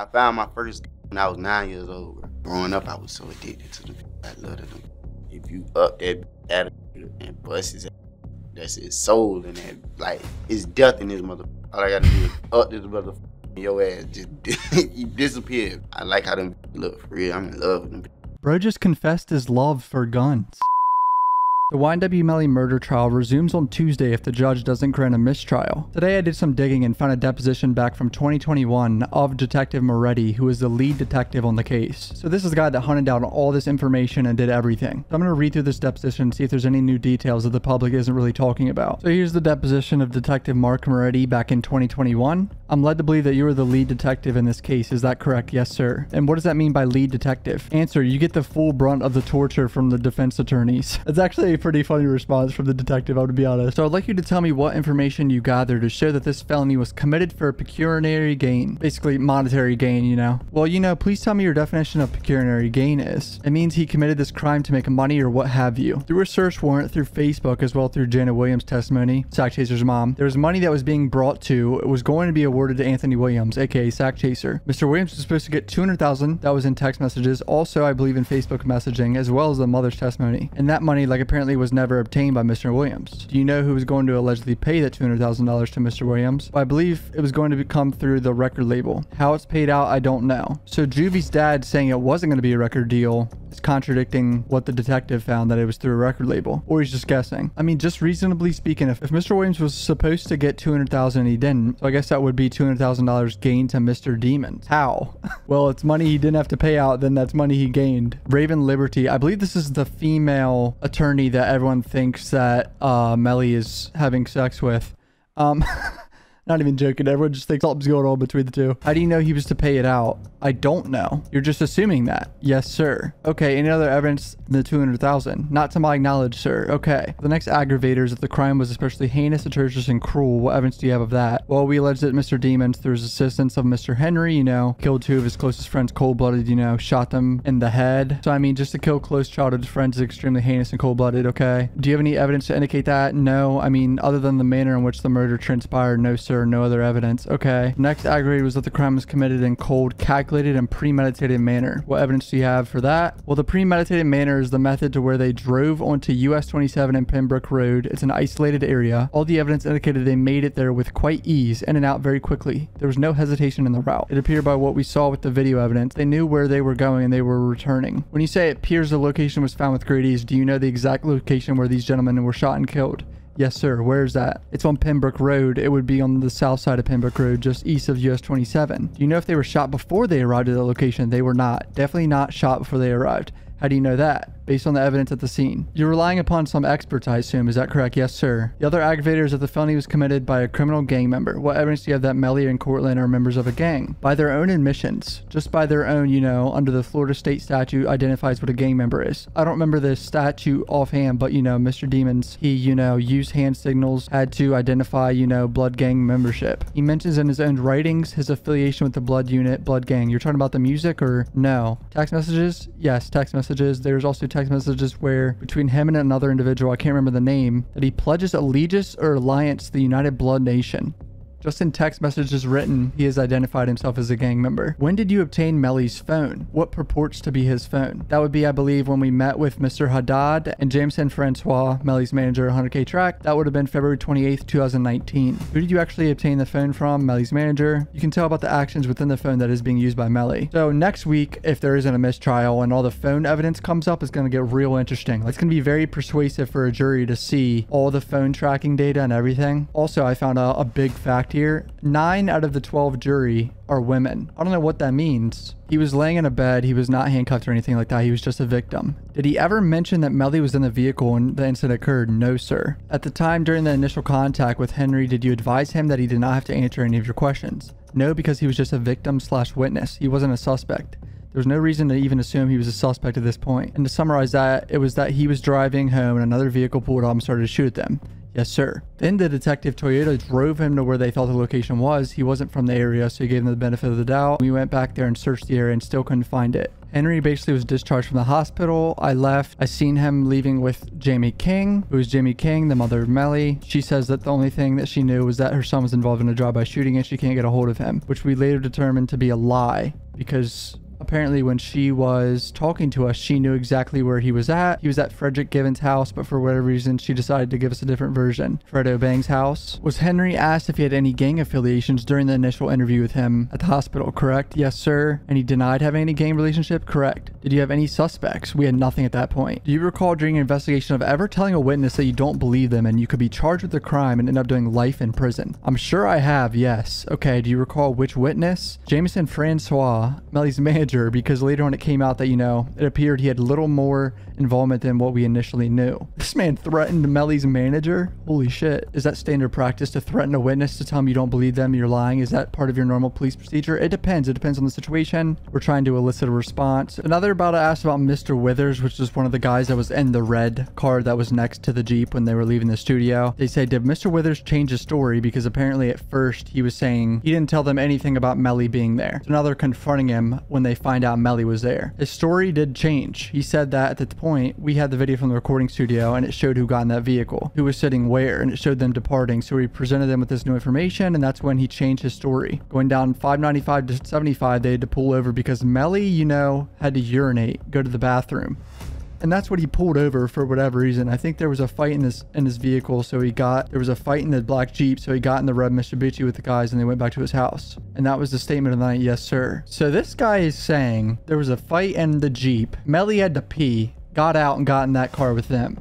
I found my first when I was 9 years old. Growing up, I was so addicted to them. I loved them. If you up that attitude and bust his ass, that's his soul in that. Like, it's death in this motherfucker. All I gotta do is up this motherfucker. Your ass just you disappeared. I like how them look for real. I'm in love with them. Bro just confessed his love for guns. The YNW Melly murder trial resumes on Tuesday if the judge doesn't grant a mistrial. Today I did some digging and found a deposition back from 2021 of Detective Moretti, who is the lead detective on the case. So this is the guy that hunted down all this information and did everything. So I'm going to read through this deposition and see if there's any new details that the public isn't really talking about. So here's the deposition of Detective Mark Moretti back in 2021. I'm led to believe that you are the lead detective in this case. Is that correct? Yes, sir. And what does that mean by lead detective? Answer: you get the full brunt of the torture from the defense attorneys. That's actually a pretty funny response from the detective, I would be honest. So I'd like you to tell me what information you gathered to show that this felony was committed for pecuniary gain. Basically monetary gain, you know. Well, you know, please tell me your definition of pecuniary gain is. It means he committed this crime to make money or what have you. Through a search warrant through Facebook as well through Janet Williams' testimony, Sack Chaser's mom, there was money that was being brought to, it was going to be awarded to Anthony Williams, aka Sack Chaser. Mr. Williams was supposed to get $200,000. That was in text messages. Also, I believe in Facebook messaging as well as the mother's testimony. And that money, like, apparently was never obtained by Mr. Williams. Do you know who was going to allegedly pay that $200,000 to Mr. Williams? Well, I believe it was going to come through the record label. How it's paid out, I don't know. So Juvie's dad saying it wasn't going to be a record deal is contradicting what the detective found, that it was through a record label, or he's just guessing. I mean, just reasonably speaking, if Mr. Williams was supposed to get $200,000 and he didn't, so I guess that would be $200,000 gained to Mr. Demons. How? Well, it's money he didn't have to pay out, then that's money he gained. Raven Liberty, I believe this is the female attorney that everyone thinks that Melly is having sex with. Not even joking. Everyone just thinks something's going on between the two. How do you know he was to pay it out? I don't know. You're just assuming that. Yes, sir. Okay, any other evidence than the $200,000? Not to my knowledge, sir. Okay. The next aggravator is that the crime was especially heinous, atrocious, and cruel. What evidence do you have of that? Well, we allege that Mr. Demons, through his assistance of Mr. Henry, you know, killed two of his closest friends cold-blooded, you know, shot them in the head. So, I mean, just to kill close childhood friends is extremely heinous and cold-blooded, okay? Do you have any evidence to indicate that? No. I mean, other than the manner in which the murder transpired, no, sir. No other evidence. Okay. The next aggravator was that the crime was committed in cold, calculated, and premeditated manner. What evidence do you have for that? Well, the premeditated manner is the method to where they drove onto US 27 and Pembroke Road. It's an isolated area. All the evidence indicated they made it there with quite ease, in and out very quickly. There was no hesitation in the route. It appeared by what we saw with the video evidence. They knew where they were going and they were returning. When you say it appears the location was found with great ease, do you know the exact location where these gentlemen were shot and killed? Yes, sir. Where is that? It's on Pembroke Road. It would be on the south side of Pembroke Road, just east of US 27. Do you know if they were shot before they arrived at the location? They were not. Definitely not shot before they arrived. How do you know that? Based on the evidence at the scene. You're relying upon some experts, I assume. Is that correct? Yes, sir. The other aggravator is that the felony was committed by a criminal gang member. What evidence do you have that Melly and Cortland are members of a gang? By their own admissions. Just by their own, you know, under the Florida state statute identifies what a gang member is. I don't remember the statute offhand, but, you know, Mr. Demons, he, you know, used hand signals, had to identify, you know, blood gang membership. He mentions in his own writings his affiliation with the blood unit, blood gang. You're talking about the music or no? Text messages? Yes, text messages. There's also text messages where between him and another individual, I can't remember the name, that he pledges allegiance or alliance to the United Blood Nation. Just in text messages written, he has identified himself as a gang member. When did you obtain Melly's phone? What purports to be his phone? That would be, I believe, when we met with Mr. Haddad and Jameson Francois, Melly's manager, 100K Track. That would have been February 28th, 2019. Who did you actually obtain the phone from? Melly's manager. You can tell about the actions within the phone that is being used by Melly. So next week, if there isn't a mistrial and all the phone evidence comes up, it's going to get real interesting. It's going to be very persuasive for a jury to see all the phone tracking data and everything. Also, I found a big fact here. 9 out of the 12 jury are women. I don't know what that means. He was laying in a bed. He was not handcuffed or anything like that. He was just a victim. Did he ever mention that Melly was in the vehicle when the incident occurred? No, sir. At the time during the initial contact with Henry, did you advise him that he did not have to answer any of your questions? No, because he was just a victim/witness. He wasn't a suspect. There was no reason to even assume he was a suspect at this point. And to summarize that, it was that he was driving home and another vehicle pulled up and started to shoot at them. Yes, sir. Then the detective Toyota drove him to where they thought the location was. He wasn't from the area, so he gave them the benefit of the doubt. We went back there and searched the area and still couldn't find it. Henry basically was discharged from the hospital. I left. I seen him leaving with Jamie King, who is Jamie King, the mother of Melly. She says that the only thing that she knew was that her son was involved in a drive-by shooting and she can't get a hold of him, which we later determined to be a lie because apparently when she was talking to us, she knew exactly where he was at. He was at Frederick Given's house, but for whatever reason, she decided to give us a different version. Fredo Bang's house. Was Henry asked if he had any gang affiliations during the initial interview with him at the hospital, correct? Yes, sir. And he denied having any gang relationship, correct. Did you have any suspects? We had nothing at that point. Do you recall during an investigation of ever telling a witness that you don't believe them and you could be charged with a crime and end up doing life in prison? I'm sure I have, yes. Okay, do you recall which witness? Jameson Francois, Melly's manager, because later on it came out that, you know, it appeared he had little more involvement than what we initially knew. This man threatened Melly's manager? Holy shit. Is that standard practice to threaten a witness to tell them you don't believe them, you're lying? Is that part of your normal police procedure? It depends. It depends on the situation. We're trying to elicit a response. Another about asked about Mr. Withers, which was one of the guys that was in the red car that was next to the Jeep when they were leaving the studio. They say, did Mr. Withers change his story? Because apparently at first he was saying he didn't tell them anything about Melly being there. So now they're confronting him when they find out Melly was there. His story did change. He said that at the point we had the video from the recording studio and it showed who got in that vehicle, who was sitting where, and it showed them departing. So he presented them with this new information, and that's when he changed his story. Going down 595 to 75, they had to pull over because Melly, you know, had to urinate, go to the bathroom. And that's what he pulled over for whatever reason. I think there was a fight in his vehicle, so there was a fight in the black Jeep, so he got in the red Mitsubishi with the guys and they went back to his house. And that was the statement of the night, yes sir. So this guy is saying there was a fight in the Jeep, Melly had to pee, got out and got in that car with them.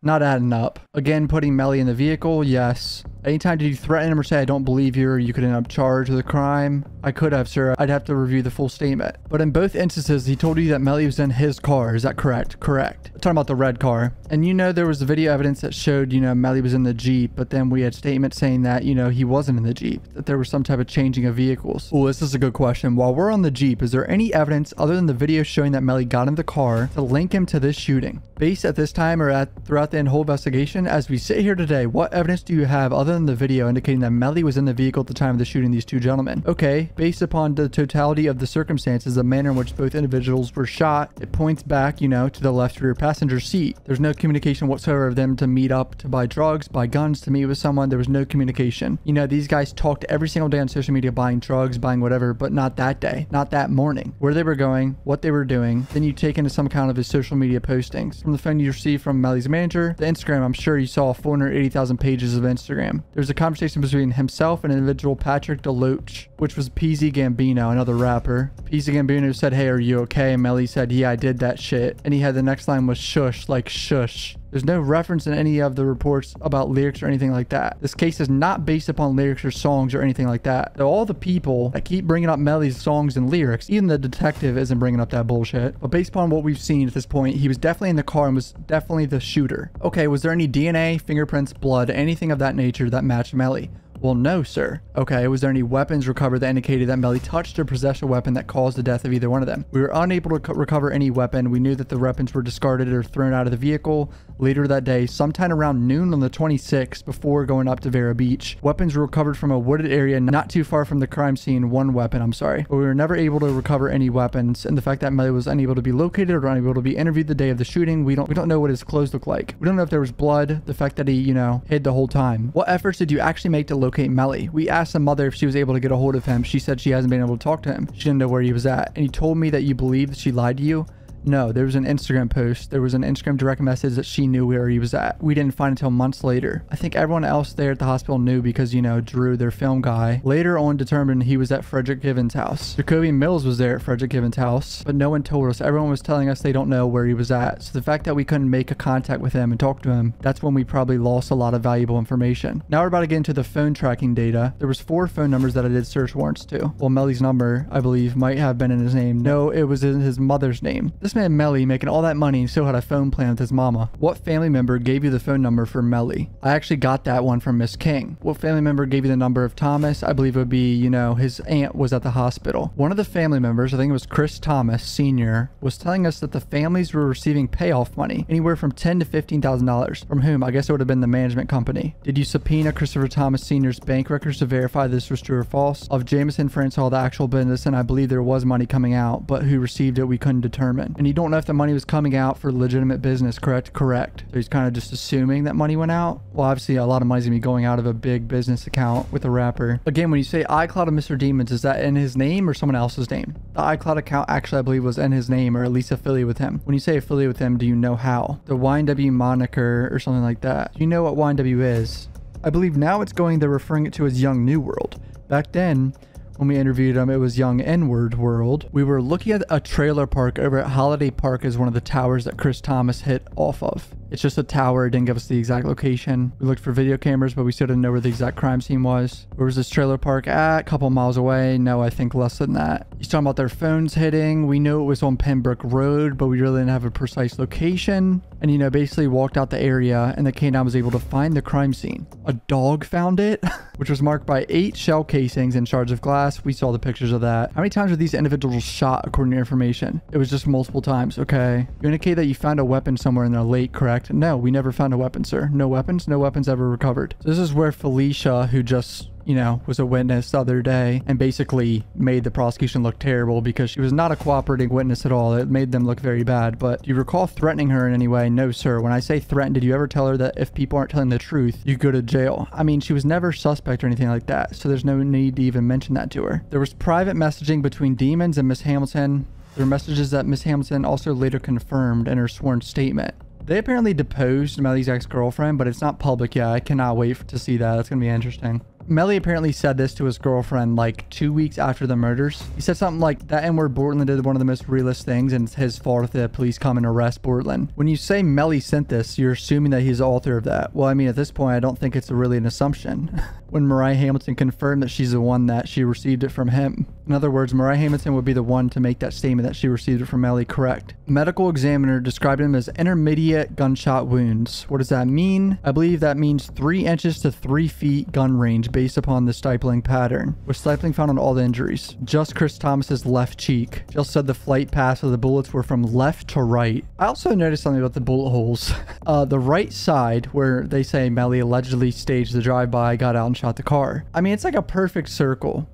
Not adding up. Again, putting Melly in the vehicle, yes. Anytime did you threaten him or say, I don't believe you, or you could end up charged with a crime? I could have, sir. I'd have to review the full statement. But in both instances, he told you that Melly was in his car. Is that correct? Correct. I'm talking about the red car. And you know there was the video evidence that showed, you know, Melly was in the Jeep, but then we had statements saying that, you know, he wasn't in the Jeep, that there was some type of changing of vehicles. Oh, this is a good question. While we're on the Jeep, is there any evidence other than the video showing that Melly got in the car to link him to this shooting? Based at this time or throughout the whole investigation, as we sit here today, what evidence do you have other than the video indicating that Melly was in the vehicle at the time of the shooting these two gentlemen? Okay, based upon the totality of the circumstances, the manner in which both individuals were shot, it points back, you know, to the left rear passenger seat. There's no communication whatsoever of them to meet up, to buy drugs, buy guns, to meet with someone. There was no communication. You know, these guys talked every single day on social media, buying drugs, buying whatever, but not that day, not that morning. Where they were going, what they were doing. Then you take into some account of his social media postings. From the phone you received from Melly's manager, the Instagram, I'm sure you saw 480,000 pages of Instagram. There's a conversation between himself and individual Patrick DeLoach, which was PZ Gambino, another rapper. PZ Gambino said, hey, are you okay? And Melly said, yeah, I did that shit. And he had the next line was shush, like shush. There's no reference in any of the reports about lyrics or anything like that. This case is not based upon lyrics or songs or anything like that. So all the people that keep bringing up Melly's songs and lyrics, even the detective isn't bringing up that bullshit. But based upon what we've seen at this point, he was definitely in the car and was definitely the shooter. Okay, was there any DNA, fingerprints, blood, anything of that nature that matched Melly? Well, no, sir. Okay, was there any weapons recovered that indicated that Melly touched or possessed a weapon that caused the death of either one of them? We were unable to recover any weapon. We knew that the weapons were discarded or thrown out of the vehicle later that day, sometime around noon on the 26th, before going up to Vero Beach. Weapons were recovered from a wooded area not too far from the crime scene. One weapon, I'm sorry. But we were never able to recover any weapons, and the fact that Melly was unable to be located or unable to be interviewed the day of the shooting, we don't know what his clothes look like. We don't know if there was blood, the fact that he, you know, hid the whole time. What efforts did you actually make to locate Melly? We asked the mother if she was able to get a hold of him. She said she hasn't been able to talk to him. She didn't know where he was at. And he told me that you believe that she lied to you. No, there was an Instagram post. There was an Instagram direct message that she knew where he was at. We didn't find it until months later. I think everyone else there at the hospital knew because, you know, Drew, their film guy, later on determined he was at Frederick Given's house. Jacoby Mills was there at Frederick Given's house, but no one told us. Everyone was telling us they don't know where he was at. So the fact that we couldn't make a contact with him and talk to him, that's when we probably lost a lot of valuable information. Now we're about to get into the phone tracking data. There was 4 phone numbers that I did search warrants to. Well, Melly's number, I believe, might have been in his name. No, it was in his mother's name. This man Melly making all that money and still had a phone plan with his mama. What family member gave you the phone number for Melly? I actually got that one from Miss King. What family member gave you the number of Thomas? I believe it would be, you know, his aunt was at the hospital. One of the family members, I think it was Chris Thomas Sr., was telling us that the families were receiving payoff money, anywhere from $10,000 to $15,000. From whom? I guess it would have been the management company. Did you subpoena Christopher Thomas Sr.'s bank records to verify this was true or false? Of Jameson Francois, the actual business, and I believe there was money coming out, but who received it, we couldn't determine. And you don't know if the money was coming out for legitimate business, correct? Correct. So he's kind of just assuming that money went out. Well, obviously a lot of money's gonna be going out of a big business account with a rapper. Again, when you say iCloud of Mr. Demons, is that in his name or someone else's name? The iCloud account actually, I believe, was in his name, or at least affiliated with him. When you say affiliated with him, do you know how? The YNW moniker or something like that. Do you know what YNW is? I believe now it's going, they're referring it to as Young New World. Back then, when we interviewed him, it was Young N-Word World. We were looking at a trailer park over at Holiday Park as one of the towers that Chris Thomas hit off of. It's just a tower. It didn't give us the exact location. We looked for video cameras, but we still didn't know where the exact crime scene was. Where was this trailer park at? A couple miles away. No, I think less than that. He's talking about their phones hitting. We knew it was on Pembroke Road, but we really didn't have a precise location. And, you know, basically walked out the area and the K9 was able to find the crime scene. A dog found it, which was marked by 8 shell casings and shards of glass. We saw the pictures of that. How many times were these individuals shot according to information? It was just multiple times. Okay. You indicate that you found a weapon somewhere in the lake, correct? No, we never found a weapon, sir. No weapons. No weapons ever recovered. So this is where Felicia, who just, you know, was a witness the other day and basically made the prosecution look terrible because she was not a cooperating witness at all. It made them look very bad. But do you recall threatening her in any way? No, sir. When I say threaten, did you ever tell her that if people aren't telling the truth, you go to jail? I mean, she was never suspect or anything like that, so there's no need to even mention that to her. There was private messaging between Demons and Miss Hamilton. There were messages that Miss Hamilton also later confirmed in her sworn statement. They apparently deposed Melly's ex-girlfriend, but it's not public yet. I cannot wait to see that. That's going to be interesting. Melly apparently said this to his girlfriend like 2 weeks after the murders. He said something like, that N-word Bortland did one of the most realist things and it's his fault if the police come and arrest Bortland. When you say Melly sent this, you're assuming that he's the author of that. Well, I mean, at this point, I don't think it's really an assumption. When Mariah Hamilton confirmed that she's the one that she received it from him. In other words, Mariah Hamilton would be the one to make that statement that she received it from Melly, correct. Medical examiner described him as intermediate gunshot wounds. What does that mean? I believe that means 3 inches to 3 feet gun range based upon the stifling pattern, with stifling found on all the injuries. Just Chris Thomas's left cheek. She also said the flight paths of the bullets were from left to right. I also noticed something about the bullet holes. The right side, where they say Melly allegedly staged the drive-by, got out and shot the car. I mean, it's like a perfect circle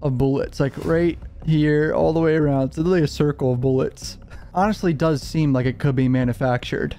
of bullets, like right here all the way around. It's literally a circle of bullets. Honestly, does seem like it could be manufactured.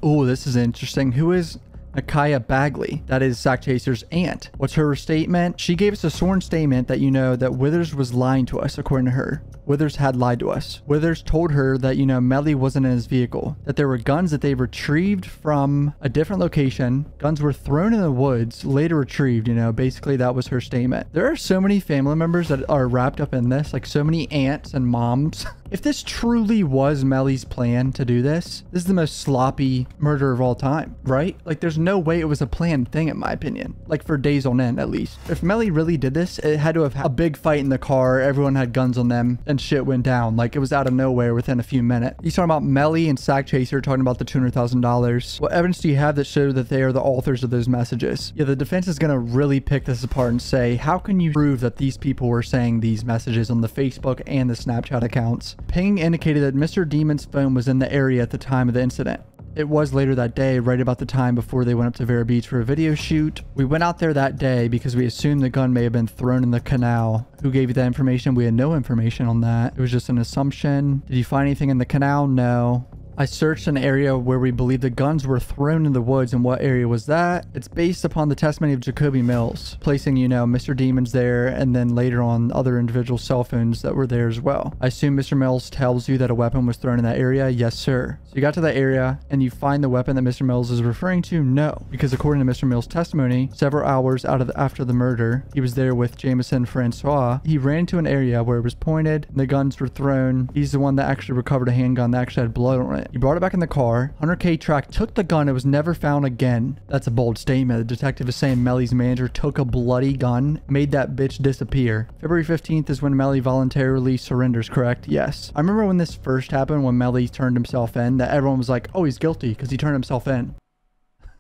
Oh, this is interesting. Who is Nakaya Bagley? That is Sack Chaser's aunt. What's her statement? She gave us a sworn statement that, you know, that Withers was lying to us, according to her. Withers had lied to us. Withers told her that, you know, Melly wasn't in his vehicle, that there were guns that they retrieved from a different location. Guns were thrown in the woods, later retrieved, you know, basically that was her statement. There are so many family members that are wrapped up in this, like so many aunts and moms. If this truly was Melly's plan to do this, this is the most sloppy murder of all time, right? Like there's no way it was a planned thing in my opinion, like for days on end at least. If Melly really did this, it had to have had a big fight in the car, everyone had guns on them, and shit went down. Like it was out of nowhere within a few minutes. He's talking about Melly and Sack Chaser talking about the $200,000. What evidence do you have that show that they are the authors of those messages? Yeah, the defense is going to really pick this apart and say, how can you prove that these people were saying these messages on the Facebook and the Snapchat accounts? Ping indicated that Mr. Demon's phone was in the area at the time of the incident. It was later that day, right about the time before they went up to Vera Beach for a video shoot. We went out there that day because we assumed the gun may have been thrown in the canal. Who gave you that information? We had no information on that. It was just an assumption. Did you find anything in the canal? No. I searched an area where we believe the guns were thrown in the woods, and what area was that? It's based upon the testimony of Jacoby Mills, placing, you know, Mr. Demon's there, and then later on other individual cell phones that were there as well. I assume Mr. Mills tells you that a weapon was thrown in that area? Yes, sir. So you got to that area, and you find the weapon that Mr. Mills is referring to? No. Because according to Mr. Mills' testimony, several hours after the murder, he was there with Jameson Francois. He ran to an area where it was pointed, and the guns were thrown. He's the one that actually recovered a handgun that actually had blood on it. He brought it back in the car. 100K track took the gun. It was never found again. That's a bold statement. The detective is saying Melly's manager took a bloody gun, made that bitch disappear. February 15th is when Melly voluntarily surrenders, correct? Yes. I remember when this first happened, when Melly turned himself in, that everyone was like, oh, he's guilty because he turned himself in.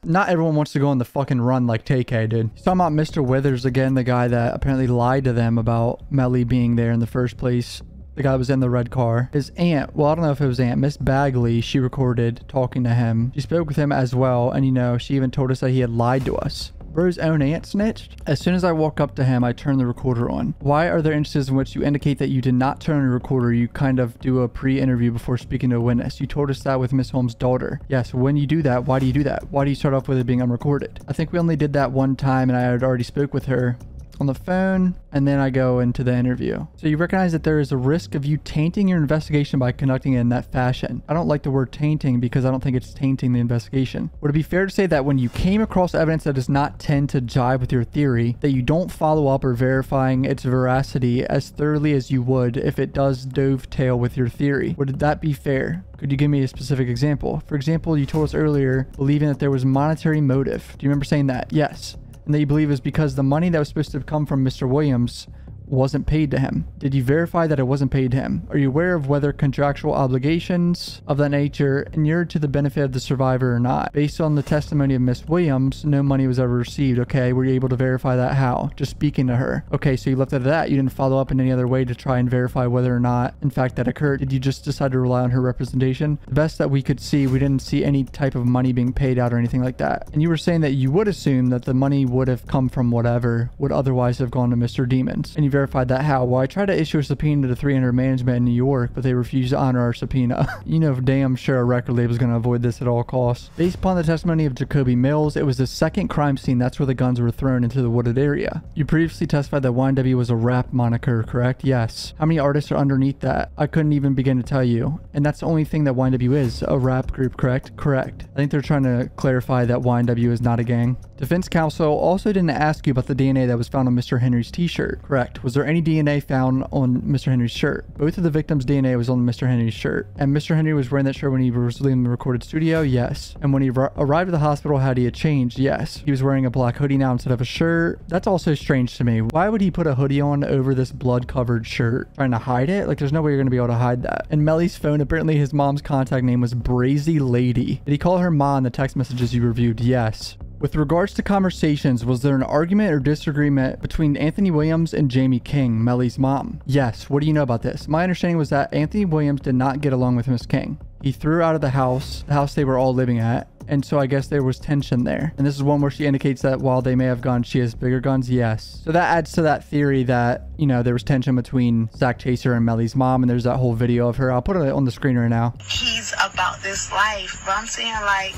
Not everyone wants to go on the fucking run like TK did. He's talking about Mr. Withers again, the guy that apparently lied to them about Melly being there in the first place. The guy was in the red car. His aunt, well, I don't know if it was aunt, Miss Bagley, she recorded talking to him. She spoke with him as well, and you know, she even told us that he had lied to us. Bro's own aunt snitched. As soon as I walk up to him, I turn the recorder on. Why are there instances in which you indicate that you did not turn on the recorder? You kind of do a pre-interview before speaking to a witness. You told us that with Miss Holmes' daughter. Yes, when you do that, why do you do that? Why do you start off with it being unrecorded? I think we only did that one time, and I had already spoke with her on the phone, and then I go into the interview. So you recognize that there is a risk of you tainting your investigation by conducting it in that fashion. I don't like the word tainting because I don't think it's tainting the investigation. Would it be fair to say that when you came across evidence that does not tend to jive with your theory, that you don't follow up or verifying its veracity as thoroughly as you would if it does dovetail with your theory? Would that be fair? Could you give me a specific example? For example, you told us earlier believing that there was monetary motive. Do you remember saying that? Yes. And that you believe is because the money that was supposed to come from Mr. Williams wasn't paid to him. Did you verify that it wasn't paid to him? Are you aware of whether contractual obligations of that nature inured to the benefit of the survivor or not? Based on the testimony of Miss Williams, no money was ever received. Okay, were you able to verify that? How? Just speaking to her. Okay, so you left it at that. You didn't follow up in any other way to try and verify whether or not, in fact, that occurred. Did you just decide to rely on her representation? The best that we could see, we didn't see any type of money being paid out or anything like that. And you were saying that you would assume that the money would have come from whatever would otherwise have gone to Mr. Demons. And you verified that how? Well, I tried to issue a subpoena to 300 management in New York, but they refused to honor our subpoena. You know damn sure a record label is going to avoid this at all costs. Based upon the testimony of Jacoby Mills, it was the second crime scene. That's where the guns were thrown into the wooded area. You previously testified that YNW was a rap moniker, correct? Yes. How many artists are underneath that? I couldn't even begin to tell you. And that's the only thing that YNW is, a rap group, correct? Correct. I think they're trying to clarify that YNW is not a gang. Defense counsel also didn't ask you about the DNA that was found on Mr. Henry's t-shirt, correct? Was there any DNA found on Mr. Henry's shirt? Both of the victims' DNA was on Mr. Henry's shirt. And Mr. Henry was wearing that shirt when he was leaving the recorded studio? Yes. And when he arrived at the hospital, had he changed? Yes. He was wearing a black hoodie now instead of a shirt. That's also strange to me. Why would he put a hoodie on over this blood-covered shirt? Trying to hide it? Like, there's no way you're going to be able to hide that. And Melly's phone, apparently his mom's contact name was Brazy Lady. Did he call her Ma in the text messages you reviewed? Yes. With regards to conversations, was there an argument or disagreement between Anthony Williams and Jamie King, Melly's mom? Yes. What do you know about this? My understanding was that Anthony Williams did not get along with Miss King. He threw her out of the house they were all living at. And so I guess there was tension there. And this is one where she indicates that while they may have guns, she has bigger guns. Yes. So that adds to that theory that, you know, there was tension between Zach Chaser and Melly's mom. And there's that whole video of her. I'll put it on the screen right now. He's about this life. But I'm saying, like,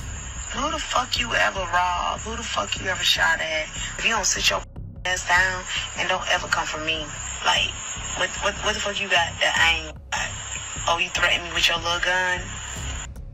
who the fuck you ever robbed? Who the fuck you ever shot at? If you don't sit your ass down and don't ever come for me, like, what the fuck you got that I ain't got? Oh, you threatened me with your little gun?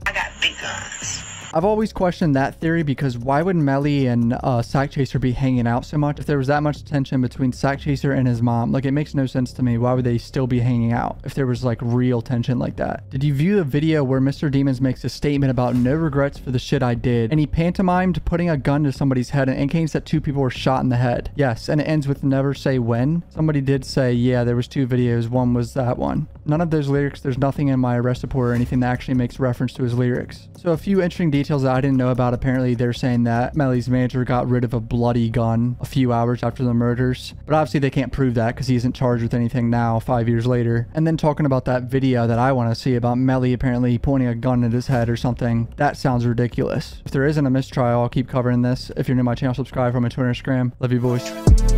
I got big guns. I've always questioned that theory because why would Melly and Sack Chaser be hanging out so much if there was that much tension between Sack Chaser and his mom? Like, it makes no sense to me. Why would they still be hanging out if there was like real tension like that? Did you view the video where Mr. Demons makes a statement about no regrets for the shit I did, and he pantomimed putting a gun to somebody's head and indicates that 2 people were shot in the head? Yes, and it ends with never say when. Somebody did say, yeah, there was 2 videos. One was that one. None of those lyrics, there's nothing in my arrest report or anything that actually makes reference to his lyrics. So a few interesting details that I didn't know about. Apparently they're saying that Melly's manager got rid of a bloody gun a few hours after the murders, but obviously they can't prove that because he isn't charged with anything now 5 years later. And then talking about that video that I want to see about Melly apparently pointing a gun at his head or something, that sounds ridiculous. If there isn't a mistrial, I'll keep covering this. If you're new to my channel, subscribe from my Twitter and Instagram. Love you boys.